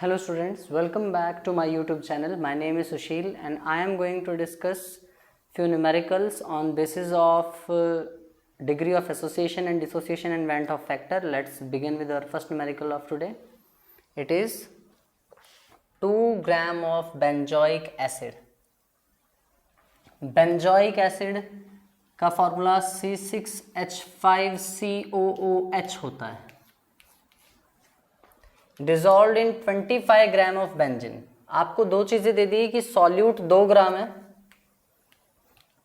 Hello students, welcome back to my YouTube channel. My name is Sushil and I am going to discuss few numericals on basis of degree of association and dissociation and Van't Hoff factor. Let's begin with our first numerical of today. It is 2 gram of benzoic acid. Benzoic acid का formula C6H5COOH होता है. Dissolve in 25 gram of benzene. आपको दो चीजें दे दी कि solute 2 ग्राम है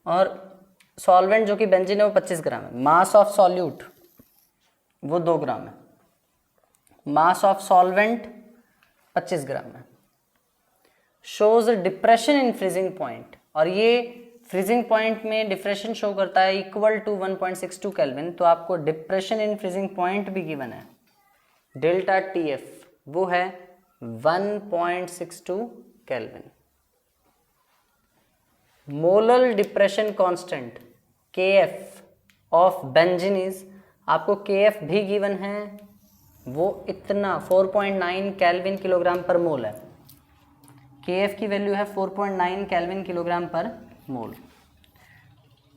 और solvent जो कि बेंजीन है वो 25 ग्राम है. मास ऑफ सॉल्यूट वो 2 ग्राम है, मास ऑफ सॉल्वेंट 25 ग्राम है. Shows depression in freezing point, और ये फ्रीजिंग पॉइंट में डिप्रेशन शो करता है इक्वल टू 1.62 केल्विन. तो आपको डिप्रेशन इन फ्रीजिंग पॉइंट भी गिवन है. डेल्टा TF वो है 1.62 kelvin. Molar depression constant KF of benzene is, आपको KF भी गिवन है, वो इतना 4.9 केल्विन किलोग्राम पर मोल है. KF की वैल्यू है 4.9 kelvin kilogram per mole.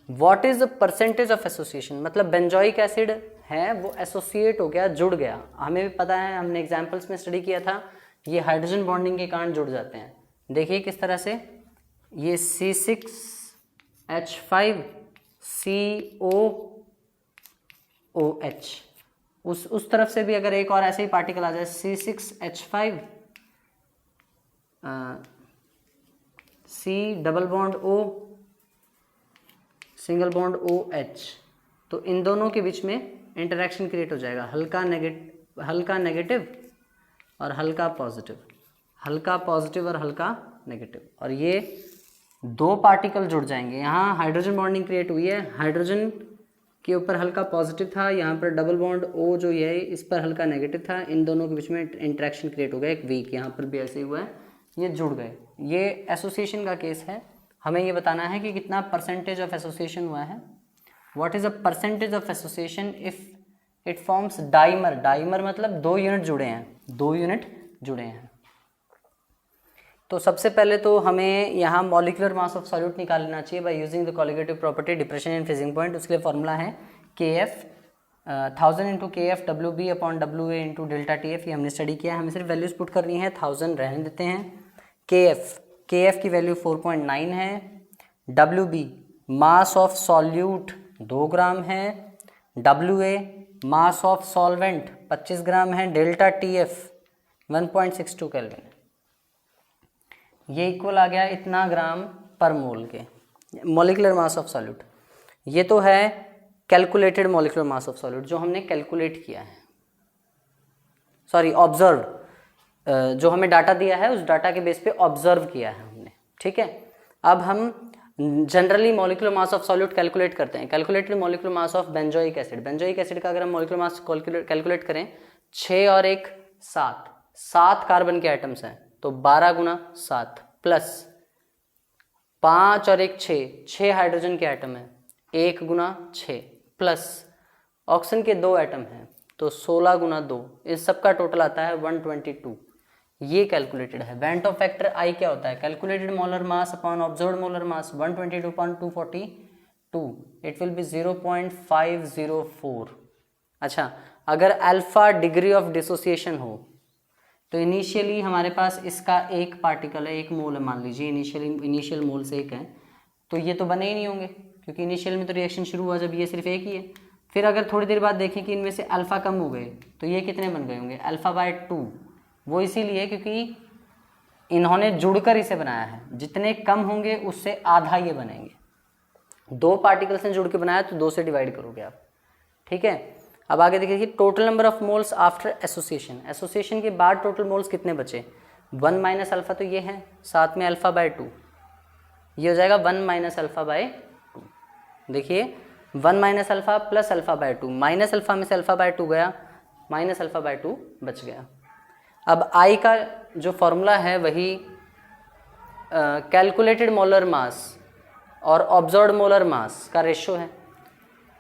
What is the percentage of association, मतलब बेंजोइक एसिड है वो एसोसिएट हो गया, जुड़ गया. हमें भी पता है, हमने एग्जाम्पल्स में स्टडी किया था, ये हाइड्रोजन बॉन्डिंग के कारण जुड़ जाते हैं. देखिए किस तरह से, ये C6H5COOH, उस तरफ से भी अगर एक और ऐसे ही पार्टिकल आ जाए C6H5 C double bond O single bond OH, तो इन दोनों के बीच में इंटरेक्शन क्रिएट हो जाएगा. हल्का नेगेटिव और हल्का पॉजिटिव, हल्का पॉजिटिव और हल्का नेगेटिव, और ये दो पार्टिकल जुड़ जाएंगे. यहाँ हाइड्रोजन बॉन्डिंग क्रिएट हुई है, हाइड्रोजन के ऊपर हल्का पॉजिटिव था, यहाँ पर डबल बॉन्ड O जो ये इस पर हल्का नेगेटिव था. इन दोनों के बीच में इंटरेक्शन क्रिएट हो गया एक वीक. यहाँ पर भी ऐसे ही हुआ है, ये जुड़ गए. ये एसोसिएशन का केस है. हमें ये बताना है कि कितना परसेंटेज ऑफ एसोसिएशन हुआ है. What is a percentage of association if it forms dimer. Dimer मतलब 2 यूनिट जुड़े हैं, 2 यूनिट जुड़े हैं. तो सबसे पहले तो हमें यहाँ मॉलिक्यूलर मास ऑफ सॉल्यूट निकाल लेना चाहिए by using the colligative property depression in freezing point. उसके लिए फॉर्मूला है KF 1000 into KF WB upon WA into delta TF. ये हमने स्टडी किया है, हमें सिर्फ वैल्यूज पुट करनी है. 1000 रहने देते हैं. KF की वैल्यू 4.9 है. WB मास ऑफ सॉल्यूट 2 ग्राम है. WA मास ऑफ सॉल्वेंट 25 ग्राम है. Delta TF 1.62 kelvin. ये इक्वल आ गया इतना ग्राम पर मोल के मॉलिक्यूलर मास ऑफ सॉल्यूट. ये तो है calculated molecular mass of solute जो हमने कैलकुलेट किया है, सॉरी ऑब्जर्व, जो हमें डाटा दिया है उस डाटा के बेस पे ऑब्जर्व किया है हमने. ठीक है, अब हम generally molecular mass of solute calculate करते हैं. Calculated molecular mass of benzoic acid. Benzoic acid का अगर हम मॉलिक्यूलर मास कैलकुलेट करें, 6 और 1 7 कार्बन के आइटम्स हैं, तो 12 गुना 7 प्लस 5 और 1 6 हाइड्रोजन के आइटम है, 1 गुना 6 प्लस ऑक्सीजन के 2 आइटम हैं, तो 16 गुना 2, इस सब का टोटल आता है 122. ये कैलकुलेटेड है. वेंट ऑफ फैक्टर I क्या होता है? Calculated molar mass upon observed molar mass 122.242, it will be 0.504. अच्छा, अगर अल्फा डिग्री ऑफ डिसोसिएशन हो तो इनिशियली हमारे पास इसका एक पार्टिकल है, 1 मोल है मान लीजिए, इनिशियल मोल से 1 है, तो ये तो बने ही नहीं होंगे क्योंकि इनिशियल में तो रिएक्शन शुरू हुआ जब ये सिर्फ 1 ही है. फिर अगर थोड़ी देर बाद देखें कि इनमें से अल्फा कम हो गए, तो ये कितने बन गए होंगे? α/2. वो इसीलिए क्योंकि इन्होंने जुड़कर इसे बनाया है. जितने कम होंगे उससे आधा ये बनेंगे. 2 पार्टिकल्स ने जुड़ के बनाया तो 2 से डिवाइड करोगे आप. ठीक है, अब आगे देखिए total number of moles after association. Association के बाद टोटल मोल्स कितने बचे? 1 माइनस अल्फा तो ये है, साथ में α/2, ये हो जाएगा 1 माइनस α/2. देखिए 1 minus alpha plus α/2, minus alpha में से α/2 गया, माइनस α/2 बच गया. अब I का जो फॉर्मूला है वही कैलकुलेटेड मोलर मास और ऑब्जर्व्ड मोलर मास का रेशियो है.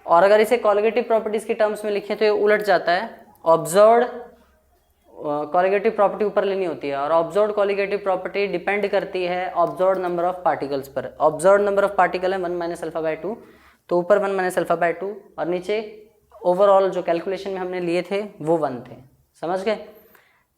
और अगर इसे कोलिगेटिव प्रॉपर्टीज की टर्म्स में लिखें तो ये उलट जाता है. ऑब्जर्व्ड कॉलिगेटिव प्रॉपर्टी ऊपर लेनी होती है, और ऑब्जर्व्ड कॉलिगेटिव प्रॉपर्टी डिपेंड करती है ऑब्जर्व्ड नंबर ऑफ पार्टिकल्स पर। ऑब्जर्व्ड नंबर ऑफ पार्टिकल है 1 माइनस अल्फा बाय 2, तो ऊपर 1 माइनस अल्फा बाय 2 और नीचे ओवरऑल जो कैलकुलेशन में हमने लिए थे वो 1 थे। समझ गए?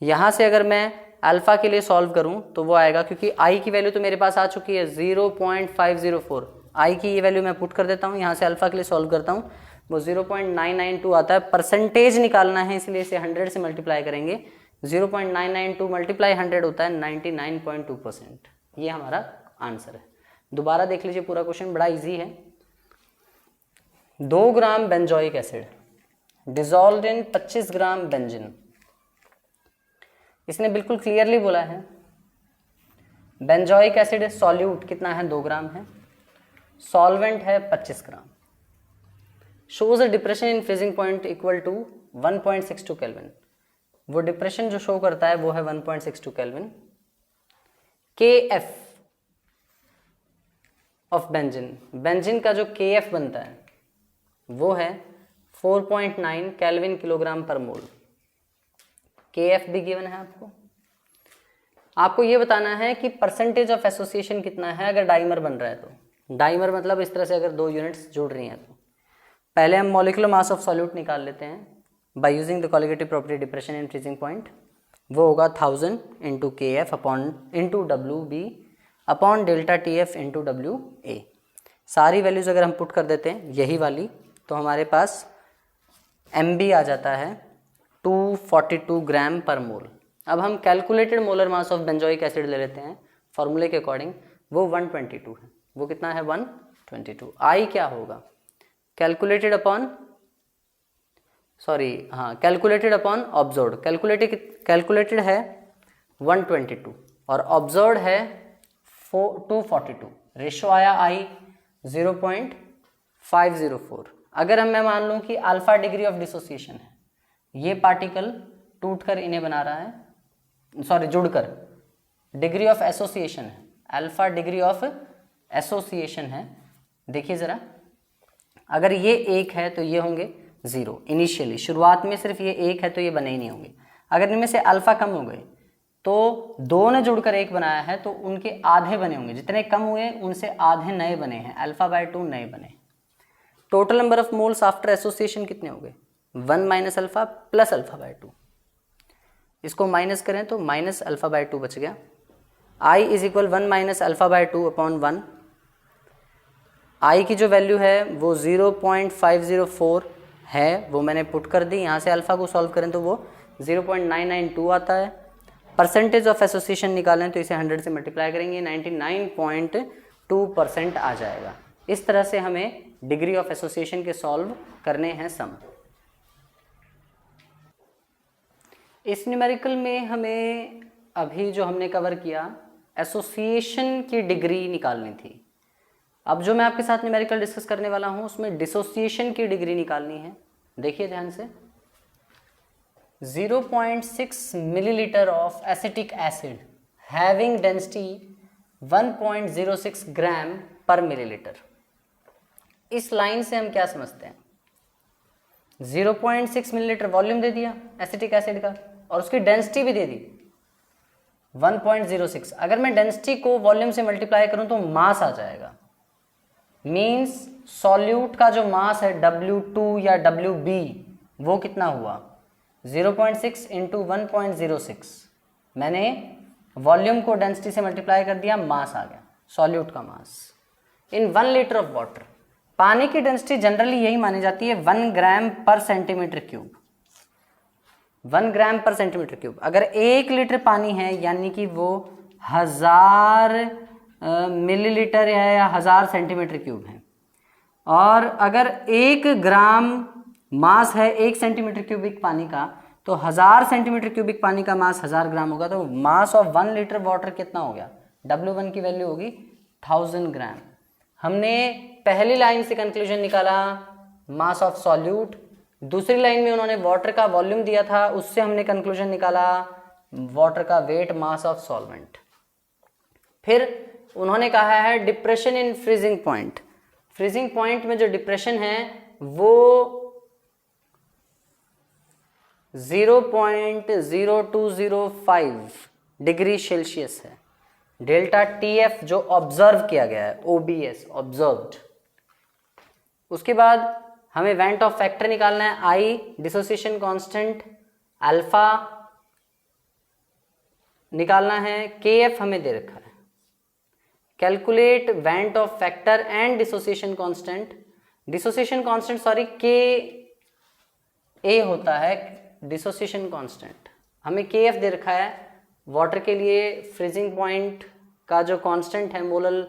यहाँ से अगर मैं अल्फा के लिए सॉल्व करूँ तो वो आएगा, क्योंकि आई की वैल्यू तो मेरे पास आ चुकी है 0.504, आई की ये वैल्यू मैं पुट कर देता हूँ, यहाँ से अल्फा के लिए सॉल्व करता हूँ, वो 0.992 आता है। परसेंटेज निकालना है इसलिए इसे 100 से मल्टीप्लाई करेंगे, 0.992 मल्टीप्लाई 100 होता है 99.2%। ये हमारा आंसर है। दोबारा देख लीजिए पूरा क्वेश्चन, बड़ा इजी है। 2 ग्राम बेंजोइक एसिड डिजॉल्व्ड इन 25 ग्राम बेंजीन। इसने बिल्कुल क्लियरली बोला है बेंजोइक एसिड सॉल्यूट कितना है, 2 ग्राम है, सॉल्वेंट है 25 gram. Shows a depression in freezing point equal to 1.62 kelvin. वो डिप्रेशन जो शो करता है वो है 1.62 kelvin. KF of benzene, benzene का जो KF बनता है वो है 4.9 केल्विन किलोग्राम पर मोल। KF भी गिवन है आपको। आपको ये बताना है कि परसेंटेज ऑफ एसोसिएशन कितना है अगर डाइमर बन रहा है तो। डाइमर मतलब इस तरह से अगर 2 यूनिट्स जुड़ रही हैं तो पहले हम मॉलिक्यूलर मास ऑफ सॉल्यूट निकाल लेते हैं by using the colligative property depression in freezing point. वो होगा 1000 into KF into WB upon delta TF into WA। सारी वैल्यूज अगर हम पुट कर देते हैं यही वाली, तो हमारे पास MB आ जाता है 242 ग्राम पर मोल। अब हम calculated molar mass of benzoic acid ले लेते हैं फॉर्मूले के अकॉर्डिंग, वो 122 है। वो कितना है 122। आई क्या होगा calculated upon calculated upon observed. Calculated है 122 और ऑब्जर्व्ड है 242। रेशो आया आई 0.504। अगर मैं मान लूँ कि अल्फा डिग्री ऑफ डिसोसिएशन है, ये पार्टिकल टूटकर इन्हें बना रहा है, जुड़कर डिग्री ऑफ एसोसिएशन है, अल्फा डिग्री ऑफ एसोसिएशन है। देखिए ज़रा, अगर ये 1 है तो ये होंगे 0 इनिशियली, शुरुआत में सिर्फ ये 1 है तो ये बने ही नहीं होंगे। अगर इनमें से अल्फा कम हो गए तो 2 ने जुड़कर 1 बनाया है तो उनके आधे बने होंगे, जितने कम हुए उनसे आधे नए बने हैं, अल्फा बाय 2 नए बने। Total number of moles after association कितने हो गए 1 minus alpha plus alpha by 2। इसको माइनस करें तो माइनस अल्फा बाय 2 बच गया। I is equal 1 minus alpha by 2 upon 1। I की जो वैल्यू है वो 0.504 है, वो मैंने पुट कर दी। यहाँ से अल्फा को सॉल्व करें तो वो 0.992 आता है। परसेंटेज ऑफ एसोसिएशन निकालें तो इसे 100 से मल्टीप्लाई करेंगे, 99.2% आ जाएगा। इस तरह से हमें डिग्री ऑफ एसोसिएशन के सॉल्व करने हैं सम। इस न्यूमेरिकल में हमें अभी जो हमने कवर किया एसोसिएशन की डिग्री निकालनी थी। अब जो मैं आपके साथ न्यूमेरिकल डिस्कस करने वाला हूं उसमें डिसोसिएशन की डिग्री निकालनी है। देखिए ध्यान से, 0.6 millilitre of acetic acid having density 1.06 ग्राम पर मिलीलीटर। इस लाइन से हम क्या समझते हैं, 0.6 मिलीलीटर वॉल्यूम दे दिया एसिटिक एसिड का और उसकी डेंसिटी भी दे दी 1.06। अगर मैं डेंसिटी को वॉल्यूम से मल्टीप्लाई करूं तो मास आ जाएगा। मींस सॉल्यूट का जो मास है W2 या WB वो कितना हुआ 0.6 इंटू 1.06। मैंने वॉल्यूम को डेंसिटी से मल्टीप्लाई कर दिया, मास आ गया सॉल्यूट का मास इन 1 लीटर ऑफ वाटर। पानी की डेंसिटी जनरली यही मानी जाती है 1 ग्राम पर सेंटीमीटर क्यूब। 1 ग्राम पर सेंटीमीटर क्यूब। अगर 1 लीटर पानी है यानी कि वो 1000 मिलीलीटर है या 1000 सेंटीमीटर क्यूब है, और अगर 1 ग्राम मास है 1 सेंटीमीटर क्यूबिक पानी का तो 1000 सेंटीमीटर क्यूबिक पानी का मास 1000 ग्राम होगा। तो मास ऑफ 1 लीटर वाटर कितना हो गया, W1 की वैल्यू होगी 1000 ग्राम। हमने पहली लाइन से कंक्लूजन निकाला मास ऑफ सॉल्यूट, दूसरी लाइन में उन्होंने वाटर का वॉल्यूम दिया था, उससे हमने कंक्लूजन निकाला वाटर का वेट मास ऑफ सॉल्वेंट। फिर उन्होंने कहा है depression in freezing point. Freezing point में जो डिप्रेशन है वो 0.0205 डिग्री सेल्सियस है। डेल्टा TF जो ऑब्जर्व किया गया है, OBS ऑब्जर्व्ड। उसके बाद हमें वेंट ऑफ फैक्टर निकालना है, I डिसोसिएशन कांस्टेंट अल्फा निकालना है, KF हमें दे रखा है। Calculate went of factor and dissociation constant, dissociation constant sorry KA होता है डिसोसिएशन कांस्टेंट, हमें KF दे रखा है। वाटर के लिए फ्रीजिंग पॉइंट का जो कांस्टेंट है मोलल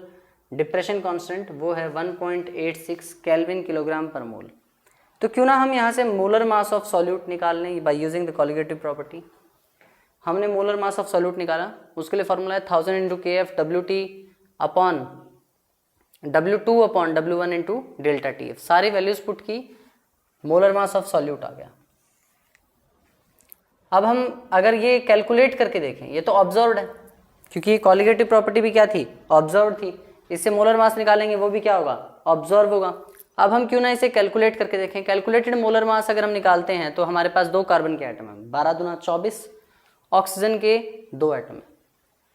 डिप्रेशन कांस्टेंट वो है 1.86 केल्विन किलोग्राम पर मोल। तो क्यों ना हम यहाँ से मोलर मास ऑफ सॉल्यूट निकाल लें by using the colligative property. हमने मोलर मास ऑफ सॉल्यूट निकाला, उसके लिए फॉर्मूला है 1000 into KF WT upon W2 upon W1 into delta TF। सारी वैल्यूज पुट की, मोलर मास ऑफ सॉल्यूट आ गया। अब हम अगर ये कैलकुलेट करके देखें, ये तो ऑब्जर्व्ड है क्योंकि कॉलिगेटिव प्रॉपर्टी भी क्या थी, ऑब्जर्व्ड थी। इससे मोलर मास निकालेंगे वो भी क्या होगा, ऑब्जर्व होगा। अब हम क्यों ना इसे कैलकुलेट करके देखें। कैलकुलेटेड मोलर मास अगर हम निकालते हैं तो हमारे पास 2 कार्बन के एटम है, 12 दूना 24, ऑक्सीजन के 2 एटम है,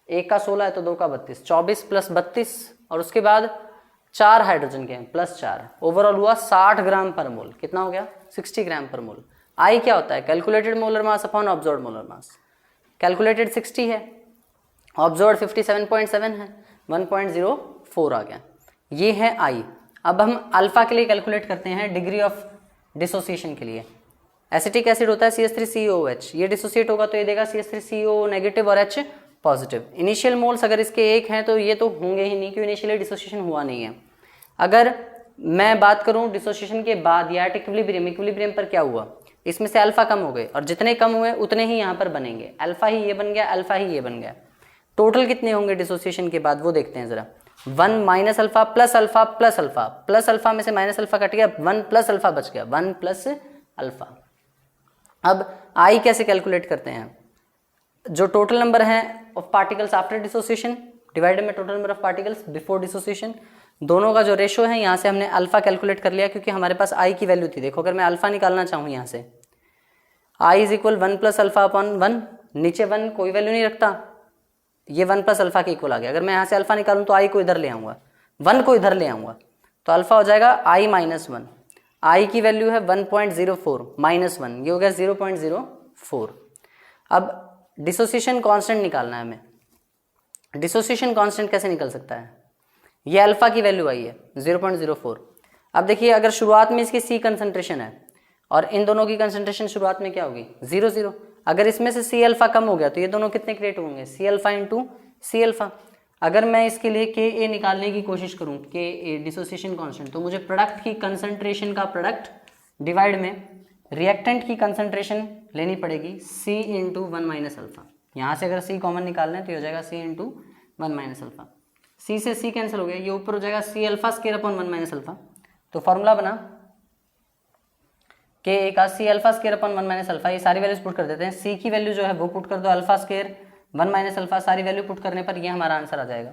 1 का 16 है तो 2 का 32, 24 प्लस 32 और उसके बाद 4 हाइड्रोजन के हैं प्लस 4, ओवरऑल हुआ 60 ग्राम पर मोल। कितना हो गया, 60 ग्राम पर मोल। आई क्या होता है, calculated molar mass upon observed molar mass. Calculated 60 है, ऑब्जर्व्ड 57.7 है, 1.04 आ गया, ये है आई। अब हम अल्फा के लिए कैलकुलेट करते हैं डिग्री ऑफ डिसोसिएशन के लिए। एसिटिक एसिड होता है CH3COOH, ये डिसोसिएट होगा तो ये देगा CH3CO नेगेटिव और H पॉजिटिव। इनिशियल मोल्स अगर इसके 1 हैं तो ये तो होंगे ही नहीं क्योंकि इनिशियली डिसोसिएशन हुआ नहीं है। अगर मैं बात करूं डिसोसिएशन के बाद या इक्विलिब्रियम, इक्विलिब्रियम पर क्या हुआ, इसमें से अल्फा कम हो गए और जितने कम हुए उतने ही यहाँ पर बनेंगे। अल्फा ही ये बन गया, अल्फा ही ये बन गया। टोटल कितने होंगे डिसोसिएशन के बाद वो देखते हैं जरा। 1 minus alpha plus alpha plus alpha, plus alpha में से माइनस अल्फा कट गया, 1 प्लस अल्फा बच गया, 1 प्लस अल्फा। अब आई कैसे कैलकुलेट करते हैं, जो टोटल नंबर है of particles after dissociation divided में total number of particles before dissociation, दोनों का जो रेशो है यहाँ से हमने अल्फा कैलकुलेट कर लिया क्योंकि हमारे पास आई की वैल्यू थी। देखो अगर मैं अल्फा निकालना चाहूँ यहाँ से, i is equal 1 plus alpha upon 1, नीचे 1 कोई वैल्यू नहीं रखता, ये 1 प्लस अल्फा के इक्वल आ गया। अगर मैं यहाँ से अल्फा निकालूँ तो आई को इधर ले आऊँगा, 1 को इधर ले आऊँगा तो अल्फा हो जाएगा आई माइनस 1। आई की वैल्यू है 1.04 माइनस 1, ये हो गया 0.04। अब डिसोसिएशन कांस्टेंट निकालना है हमें। डिसोसिएशन कांस्टेंट कैसे निकल सकता है, ये अल्फा की वैल्यू आई है 0.04। अब देखिए अगर शुरुआत में इसकी C कंसंट्रेशन है और इन दोनों की कंसंट्रेशन शुरुआत में क्या होगी 0 0, अगर इसमें से C अल्फा कम हो गया तो ये दोनों कितने क्रिएट होंगे, C alpha into C alpha. अगर मैं इसके लिए Ka निकालने की कोशिश करूँ, Ka डिसोसिएशन कांस्टेंट, तो मुझे प्रोडक्ट की कंसंट्रेशन का प्रोडक्ट डिवाइड में रिएक्टेंट की कंसंट्रेशन लेनी पड़ेगी C इंटू 1 माइनस अल्फा। यहाँ से अगर C कॉमन निकालना है तो ये हो जाएगा C into 1 minus alpha. C से C कैंसिल हो गया, ये ऊपर हो जाएगा C alpha square upon 1 minus alpha. तो फॉर्मूला बना Ka का C alpha square upon 1 minus alpha. ये सारी वैल्यूज पुट कर देते हैं, C की वैल्यू जो है वो पुट कर दो, अल्फा स्क्वायर 1 माइनस अल्फा, सारी वैल्यू पुट करने पर ये हमारा आंसर आ जाएगा।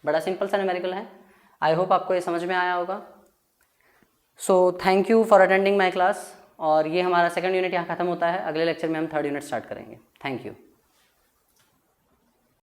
बड़ा सिंपल सा न्यूमेरिकल है। आई होप आपको ये समझ में आया होगा। So thank you for attending my class. और ये हमारा सेकंड यूनिट यहाँ खत्म होता है, अगले लेक्चर में हम थर्ड यूनिट स्टार्ट करेंगे। Thank you.